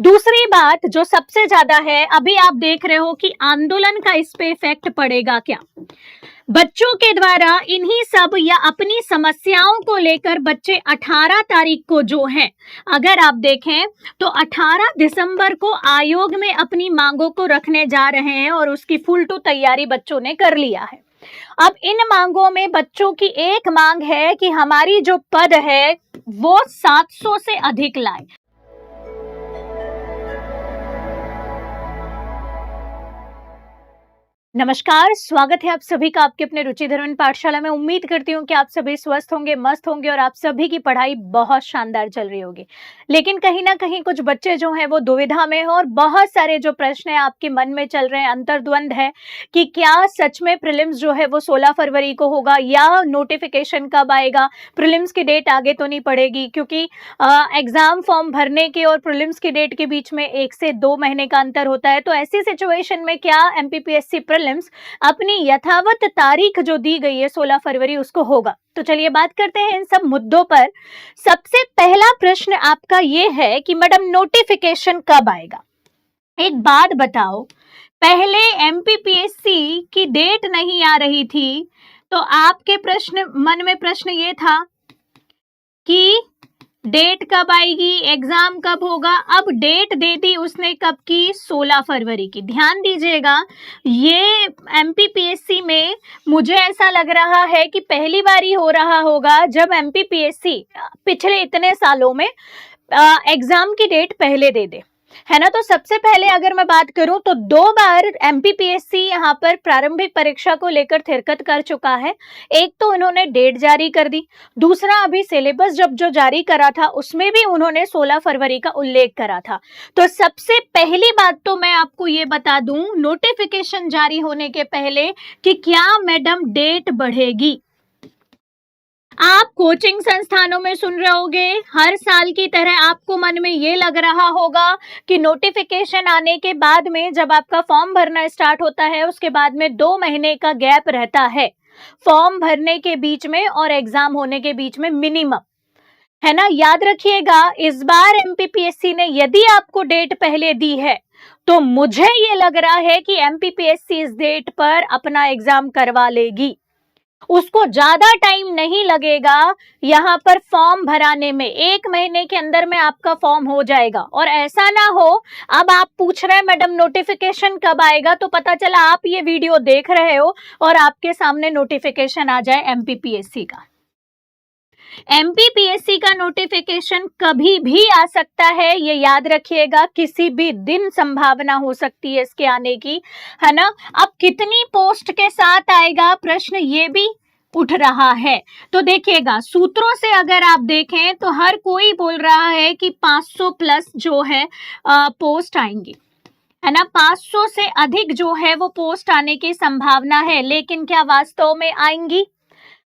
दूसरी बात जो सबसे ज्यादा है, अभी आप देख रहे हो कि आंदोलन का इस पे इफेक्ट पड़ेगा क्या। बच्चों के द्वारा इन्हीं सब या अपनी समस्याओं को लेकर बच्चे 18 तारीख को जो है, अगर आप देखें तो 18 दिसंबर को आयोग में अपनी मांगों को रखने जा रहे हैं और उसकी फुल टू तैयारी बच्चों ने कर लिया है। अब इन मांगों में बच्चों की एक मांग है कि हमारी जो पद है वो 700 से अधिक लाए। नमस्कार, स्वागत है आप सभी का आपके अपने रुचि धर्म पाठशाला में। उम्मीद करती हूँ कि आप सभी स्वस्थ होंगे, मस्त होंगे और आप सभी की पढ़ाई बहुत शानदार चल रही होगी। लेकिन कहीं ना कहीं कुछ बच्चे जो हैं वो दुविधा में हैं और बहुत सारे जो प्रश्न हैं आपके मन में चल रहे हैं, अंतर्द्वंद है कि क्या सच में प्रीलिम्स जो है वो 16 फरवरी को होगा या नोटिफिकेशन कब आएगा, प्रीलिम्स की डेट आगे तो नहीं पड़ेगी, क्योंकि एग्जाम फॉर्म भरने के और प्रीलिम्स की डेट के बीच में 1 से 2 महीने का अंतर होता है। तो ऐसी सिचुएशन में क्या एमपीपीएससी अपनी यथावत तारीख जो दी गई है 16 फरवरी उसको होगा। तो चलिए बात करते हैं इन सब मुद्दों पर। सबसे पहला प्रश्न आपका ये है कि मैडम नोटिफिकेशन कब आएगा। एक बात बताओ, पहले एमपीपीएससी की डेट नहीं आ रही थी तो आपके मन में प्रश्न ये था कि डेट कब आएगी, एग्जाम कब होगा। अब डेट दे दी उसने कब की, 16 फरवरी की। ध्यान दीजिएगा, ये एमपीपीएससी में मुझे ऐसा लग रहा है कि पहली बार ही हो रहा होगा जब एमपीपीएससी पिछले इतने सालों में एग्जाम की डेट पहले दे दे, है ना। तो सबसे पहले अगर मैं बात करूं तो 2 बार एमपीपीएससी यहाँ पर प्रारंभिक परीक्षा को लेकर थिरकत कर चुका है। एक तो उन्होंने डेट जारी कर दी, दूसरा अभी सिलेबस जब जो जारी करा था उसमें भी उन्होंने 16 फरवरी का उल्लेख करा था। तो सबसे पहली बात तो मैं आपको ये बता दूं नोटिफिकेशन जारी होने के पहले कि क्या मैडम डेट बढ़ेगी। आप कोचिंग संस्थानों में सुन रहे होगे, हर साल की तरह आपको मन में ये लग रहा होगा कि नोटिफिकेशन आने के बाद में जब आपका फॉर्म भरना स्टार्ट होता है उसके बाद में 2 महीने का गैप रहता है फॉर्म भरने के बीच में और एग्जाम होने के बीच में मिनिमम, है ना। याद रखिएगा, इस बार एमपीपीएससी ने यदि आपको डेट पहले दी है तो मुझे ये लग रहा है कि एमपीपीएससी इस डेट पर अपना एग्जाम करवा लेगी। उसको ज्यादा टाइम नहीं लगेगा यहाँ पर फॉर्म भराने में, 1 महीने के अंदर में आपका फॉर्म हो जाएगा। और ऐसा ना हो अब आप पूछ रहे हैं मैडम नोटिफिकेशन कब आएगा, तो पता चला आप ये वीडियो देख रहे हो और आपके सामने नोटिफिकेशन आ जाए एमपीपीएससी का। एमपीपीएससी का नोटिफिकेशन कभी भी आ सकता है, ये याद रखिएगा, किसी भी दिन संभावना हो सकती है इसके आने की, है ना। अब कितनी पोस्ट के साथ आएगा, प्रश्न ये भी उठ रहा है। तो देखिएगा, सूत्रों से अगर आप देखें तो हर कोई बोल रहा है कि 500 प्लस जो है पोस्ट आएंगी, है ना। 500 से अधिक जो है वो पोस्ट आने की संभावना है, लेकिन क्या वास्तव में आएंगी।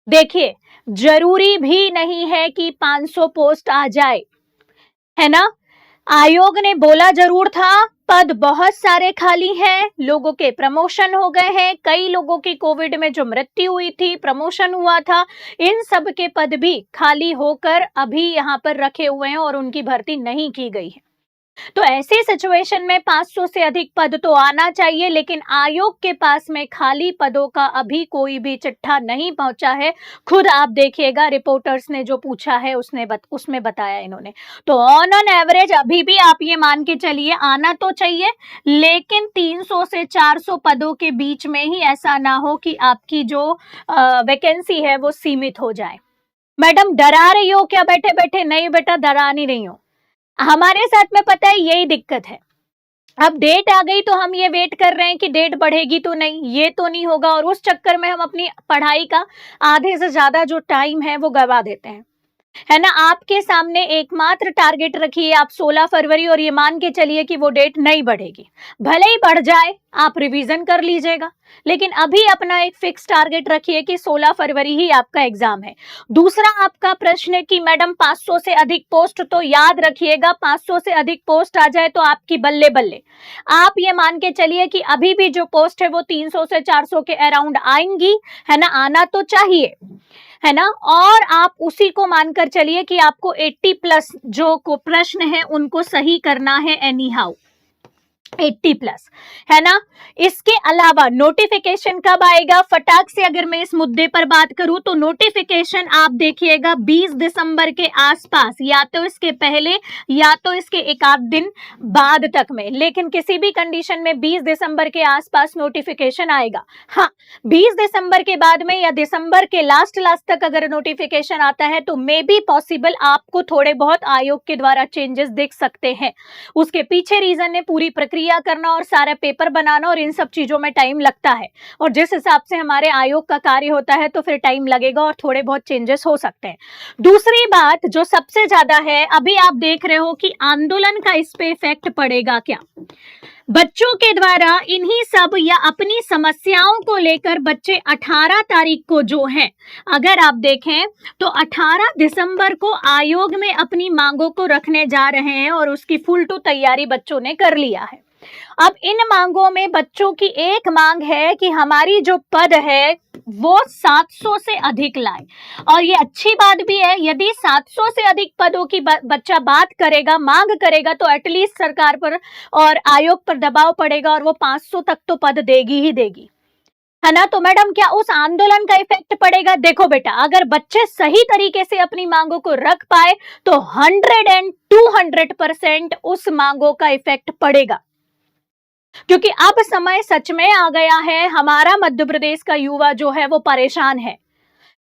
देखिए, जरूरी भी नहीं है कि 500 पोस्ट आ जाए, है ना। आयोग ने बोला जरूर था पद बहुत सारे खाली हैं, लोगों के प्रमोशन हो गए हैं, कई लोगों की कोविड में जो मृत्यु हुई थी, प्रमोशन हुआ था, इन सब के पद भी खाली होकर अभी यहाँ पर रखे हुए हैं और उनकी भर्ती नहीं की गई है। तो ऐसी सिचुएशन में 500 से अधिक पद तो आना चाहिए, लेकिन आयोग के पास में खाली पदों का अभी कोई भी चिट्ठा नहीं पहुंचा है। खुद आप देखिएगा, रिपोर्टर्स ने जो पूछा है उसमें बताया इन्होंने। तो ऑन एन एवरेज अभी भी आप ये मान के चलिए आना तो चाहिए, लेकिन 300 से 400 पदों के बीच में ही, ऐसा ना हो कि आपकी जो वैकेंसी है वो सीमित हो जाए। मैडम डरा रही हो क्या बैठे बैठे? नहीं बेटा, डरा नहीं रही हो। हमारे साथ में पता है यही दिक्कत है। अब डेट आ गई तो हम ये वेट कर रहे हैं कि डेट बढ़ेगी तो नहीं, ये तो नहीं होगा, और उस चक्कर में हम अपनी पढ़ाई का आधे से ज्यादा जो टाइम है वो गवा देते हैं, है ना। आपके सामने एकमात्र टारगेट रखिए आप 16 फरवरी और ये मान के चलिए कि वो डेट नहीं बढ़ेगी। भले ही बढ़ जाए, आप रिवीजन कर लीजिएगा, लेकिन अभी अपना एक फिक्स टारगेट रखिए कि 16 फरवरी ही आपका एग्जाम है। दूसरा आपका प्रश्न है कि मैडम 500 से अधिक पोस्ट, तो याद रखिएगा 500 से अधिक पोस्ट आ जाए तो आपकी बल्ले बल्ले। आप ये मान के चलिए कि अभी भी जो पोस्ट है वो 300 से 400 के अराउंड आएंगी, है ना, आना तो चाहिए, है ना। और आप उसी को मानकर चलिए कि आपको 80 प्लस जो को प्रश्न है उनको सही करना है एनी हाउ, 80 प्लस, है ना। इसके अलावा नोटिफिकेशन कब आएगा, फटाक से अगर मैं इस मुद्दे पर बात करूं तो नोटिफिकेशन आप देखिएगा 20 दिसंबर के आसपास, या तो इसके पहले या तो इसके एक आध दिन बाद तक में, लेकिन किसी भी कंडीशन में 20 दिसंबर के आसपास नोटिफिकेशन आएगा। हाँ, 20 दिसंबर के बाद में या दिसंबर के लास्ट तक अगर नोटिफिकेशन आता है तो मे बी पॉसिबल आपको थोड़े बहुत आयोग के द्वारा चेंजेस दिख सकते हैं। उसके पीछे रीजन है पूरी प्रक्रिया करना और सारा पेपर बनाना, और इन सब चीजों में टाइम लगता है, और जिस हिसाब से हमारे आयोग का कार्य होता है तो फिर टाइम लगेगा और थोड़े बहुत चेंजेस हो सकते हैं। दूसरी बात जो सबसे ज्यादा है, अभी आप देख रहे हो कि आंदोलन का इस पे इफेक्ट पड़ेगा क्या। बच्चों के द्वारा इन्हीं सब या अपनी समस्याओं को लेकर बच्चे 18 तारीख को जो है, अगर आप देखें तो 18 दिसंबर को आयोग में अपनी मांगों को रखने जा रहे हैं, और उसकी फुल टू तैयारी बच्चों ने कर लिया है। अब इन मांगों में बच्चों की एक मांग है कि हमारी जो पद है वो 700 से अधिक लाए, और ये अच्छी बात भी है, यदि 700 से अधिक पदों की बच्चा बात करेगा, मांग करेगा, तो एटलीस्ट सरकार पर और आयोग पर दबाव पड़ेगा और वो 500 तक तो पद देगी ही देगी, है ना। तो मैडम क्या उस आंदोलन का इफेक्ट पड़ेगा? देखो बेटा, अगर बच्चे सही तरीके से अपनी मांगों को रख पाए तो 100 एंड 200% उस मांगों का इफेक्ट पड़ेगा, क्योंकि अब समय सच में आ गया है, हमारा मध्य प्रदेश का युवा जो है वो परेशान है।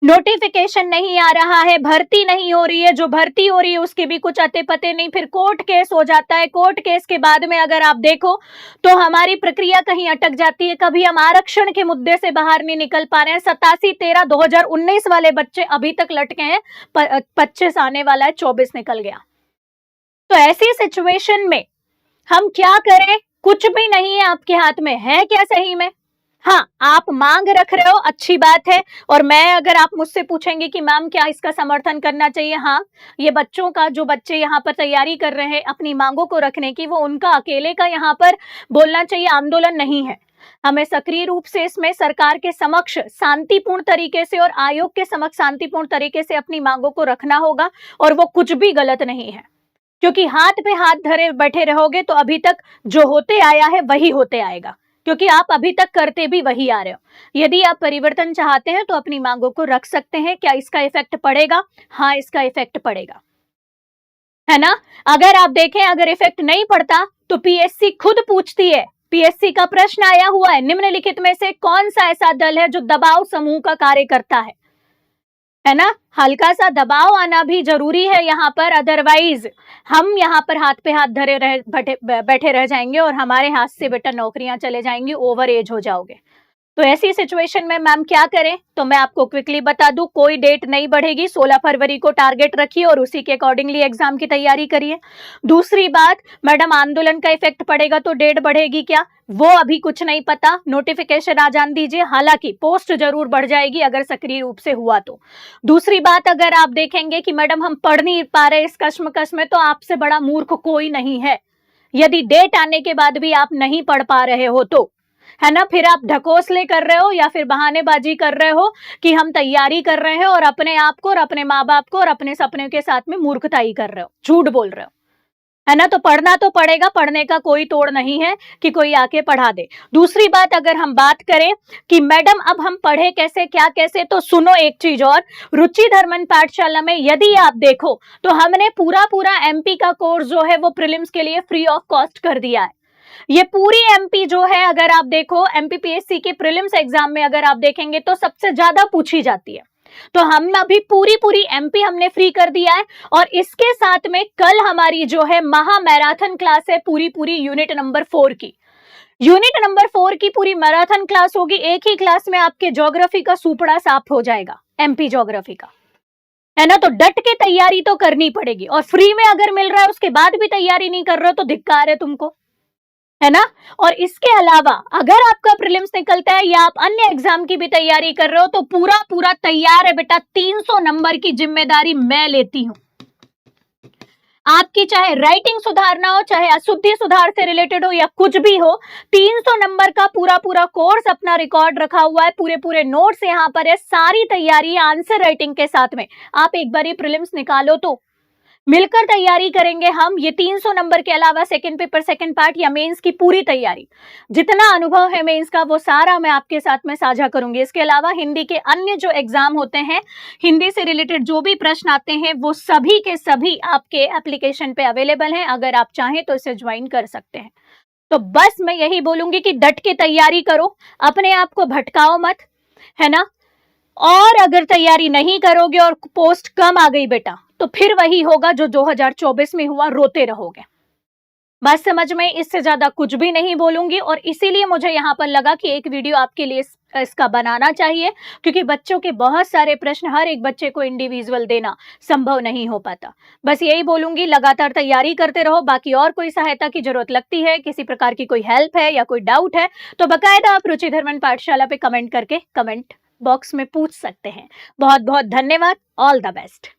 नोटिफिकेशन नहीं आ रहा है, भर्ती नहीं हो रही है, जो भर्ती हो रही है उसके भी कुछ अते पते नहीं, फिर कोर्ट केस हो जाता है, कोर्ट केस के बाद में अगर आप देखो तो हमारी प्रक्रिया कहीं अटक जाती है, कभी हम आरक्षण के मुद्दे से बाहर नहीं निकल पा रहे हैं। 87/13/2019 वाले बच्चे अभी तक लटके हैं, 25 आने वाला है, 24 निकल गया। तो ऐसी सिचुएशन में हम क्या करें? कुछ भी नहीं है आपके हाथ में, है क्या सही में? हाँ, आप मांग रख रहे हो, अच्छी बात है। और मैं अगर आप मुझसे पूछेंगे कि मैम क्या इसका समर्थन करना चाहिए, हाँ, ये बच्चों का, जो बच्चे यहाँ पर तैयारी कर रहे हैं अपनी मांगों को रखने की, वो उनका अकेले का यहाँ पर बोलना चाहिए, आंदोलन नहीं है। हमें सक्रिय रूप से इसमें सरकार के समक्ष शांतिपूर्ण तरीके से और आयोग के समक्ष शांतिपूर्ण तरीके से अपनी मांगों को रखना होगा, और वो कुछ भी गलत नहीं है, क्योंकि हाथ पे हाथ धरे बैठे रहोगे तो अभी तक जो होते आया है वही होते आएगा, क्योंकि आप अभी तक करते भी वही आ रहे हो। यदि आप परिवर्तन चाहते हैं तो अपनी मांगों को रख सकते हैं। क्या इसका इफेक्ट पड़ेगा? हाँ, इसका इफेक्ट पड़ेगा, है ना। अगर आप देखें, अगर इफेक्ट नहीं पड़ता तो पीएससी खुद पूछती है, पीएससी का प्रश्न आया हुआ है, निम्नलिखित में से कौन सा ऐसा दल है जो दबाव समूह का कार्य करता है ना। हल्का सा दबाव आना भी जरूरी है यहाँ पर, अदरवाइज हम यहाँ पर हाथ पे हाथ धरे बैठे रह जाएंगे और हमारे हाथ से बेटा नौकरियां चले जाएंगी, ओवर एज हो जाओगे। तो ऐसी सिचुएशन में मैम क्या करें? तो मैं आपको क्विकली बता दूं, कोई डेट नहीं बढ़ेगी, 16 फरवरी को टारगेट रखिए और उसी के अकॉर्डिंगली एग्जाम की तैयारी करिए। दूसरी बात, मैडम आंदोलन का इफेक्ट पड़ेगा तो डेट बढ़ेगी क्या? वो अभी कुछ नहीं पता, नोटिफिकेशन आ जान दीजिए, हालांकि पोस्ट जरूर बढ़ जाएगी अगर सक्रिय रूप से हुआ तो। दूसरी बात, अगर आप देखेंगे कि मैडम हम पढ़ नहीं पा रहे इस कश्मकश में, तो आपसे बड़ा मूर्ख कोई नहीं है। यदि डेट आने के बाद भी आप नहीं पढ़ पा रहे हो तो, है ना, फिर आप ढकोसले कर रहे हो या फिर बहानेबाजी कर रहे हो कि हम तैयारी कर रहे हैं, और अपने आप को और अपने माँ बाप को और अपने सपने के साथ में मूर्खताई कर रहे हो, झूठ बोल रहे हो, है ना। तो पढ़ना तो पड़ेगा, पढ़ने का कोई तोड़ नहीं है कि कोई आके पढ़ा दे। दूसरी बात, अगर हम बात करें कि मैडम अब हम पढ़े कैसे, क्या कैसे, तो सुनो एक चीज और, रुचि धर्मन पाठशाला में यदि आप देखो तो हमने पूरा एमपी का कोर्स जो है वो प्रीलिम्स के लिए फ्री ऑफ कॉस्ट कर दिया है। ये पूरी एमपी जो है, अगर आप देखो एमपीपीएससी के प्रीलिम्स एग्जाम में अगर आप देखेंगे तो सबसे ज्यादा पूछी जाती है। तो हम अभी पूरी एमपी हमने फ्री कर दिया है, और इसके साथ में कल हमारी जो है महा मैराथन क्लास है पूरी यूनिट नंबर 4 की। यूनिट नंबर 4 की पूरी मैराथन क्लास होगी, एक ही क्लास में आपके ज्योग्राफी का सुपड़ा साफ हो जाएगा, एमपी ज्योग्राफी का, है ना। तो डट के तैयारी तो करनी पड़ेगी, और फ्री में अगर मिल रहा है उसके बाद भी तैयारी नहीं कर रहे हो तो धिक्कार है तुमको। है ना। और इसके अलावा अगर आपका प्रीलिम्स निकलता है या आप अन्य एग्जाम की भी तैयारी कर रहे हो तो पूरा पूरा तैयार है बेटा, 300 नंबर की जिम्मेदारी मैं लेती हूं। आपकी चाहे राइटिंग सुधारना हो, चाहे अशुद्धि सुधार से रिलेटेड हो या कुछ भी हो, 300 नंबर का पूरा पूरा कोर्स अपना रिकॉर्ड रखा हुआ है, पूरे पूरे नोट्स यहाँ पर है, सारी तैयारी आंसर राइटिंग के साथ में। आप एक बार प्रीलिम्स निकालो तो मिलकर तैयारी करेंगे हम। ये 300 नंबर के अलावा सेकंड पेपर, सेकंड पार्ट या मेंस की पूरी तैयारी, जितना अनुभव है मेंस का वो सारा मैं आपके साथ में साझा करूंगी। इसके अलावा हिंदी के अन्य जो एग्जाम होते हैं, हिंदी से रिलेटेड जो भी प्रश्न आते हैं वो सभी के सभी आपके एप्लीकेशन पे अवेलेबल हैं, अगर आप चाहें तो इसे ज्वाइन कर सकते हैं। तो बस मैं यही बोलूंगी कि डट के तैयारी करो, अपने आप को भटकाओ मत, है ना। और अगर तैयारी नहीं करोगे और पोस्ट कम आ गई बेटा, तो फिर वही होगा जो 2024 में हुआ, रोते रहोगे। बस समझ में, इससे ज्यादा कुछ भी नहीं बोलूंगी। और इसीलिए मुझे यहाँ पर लगा कि एक वीडियो आपके लिए इसका बनाना चाहिए, क्योंकि बच्चों के बहुत सारे प्रश्न हर एक बच्चे को इंडिविजुअल देना संभव नहीं हो पाता। बस यही बोलूंगी, लगातार तैयारी करते रहो। बाकी और कोई सहायता की जरूरत लगती है, किसी प्रकार की कोई हेल्प है या कोई डाउट है, तो बकायदा आप रुचिधर्मन पाठशाला पे कमेंट करके कमेंट बॉक्स में पूछ सकते हैं। बहुत बहुत धन्यवाद। All the best.